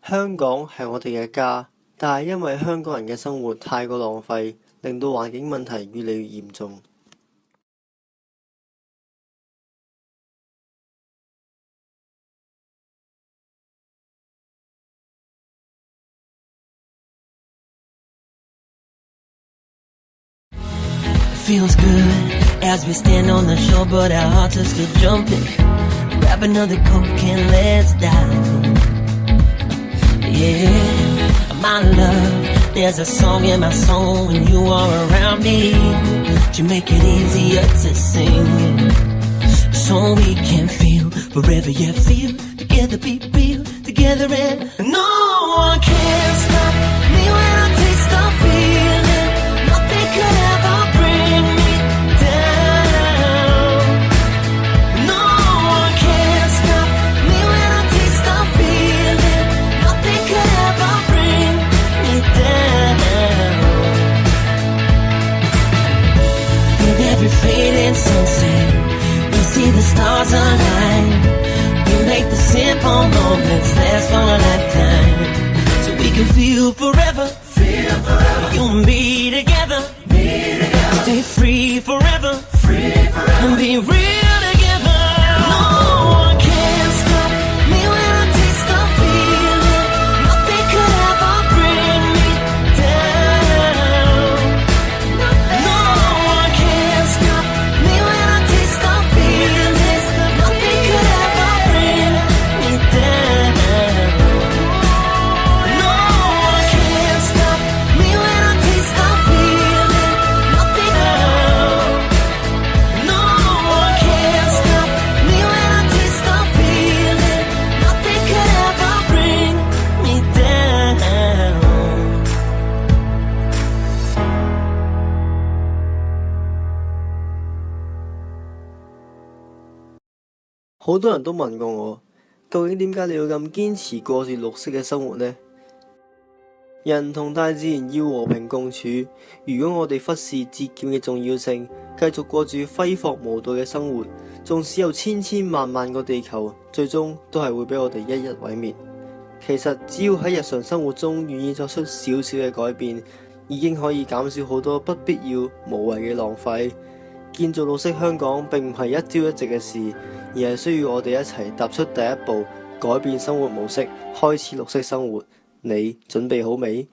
香港係我哋嘅家，但係因為香港人嘅生活太過浪費，令到環境問題越嚟越嚴重。Feels good as we stand on the shore, but our hearts are still jumping. Grab another Coke and let's dive. Yeah, my love, there's a song in my soul when you are around me. You make it easier to sing, so we can feel forever. Yeah, feel together, be real together, and no one can stop me when I taste the feeling. Nothing could ever bring me down. No one can stop me when I taste the feeling. Nothing could ever bring me down. With every fading sunset, we see the stars align. We make the simple moments last for a lifetime, so we can feel forever. Feel forever. You and me together. Stay free forever. And be real together. No one can stop me when I taste the feeling. Nothing could ever bring me down. No one can stop me when I taste the feeling. Nothing could ever bring me down. No one can stop me when I taste the feeling. Nothing. No one can stop me when I taste the feeling. Nothing could ever bring me down. 好多人都問過我，究竟點解你要咁堅持過住綠色嘅生活呢？人同大自然要和平共處，如果我哋忽視節儉嘅重要性，繼續過住揮霍無度嘅生活，縱使有千千萬萬個地球，最終都係會俾我哋一一毀滅。其實只要喺日常生活中願意作出少少嘅改變，已經可以減少好多不必要無謂嘅浪費。建造綠色香港並唔係一朝一夕嘅事，而係需要我哋一齊踏出第一步，改變生活模式，開始綠色生活。你準備好未？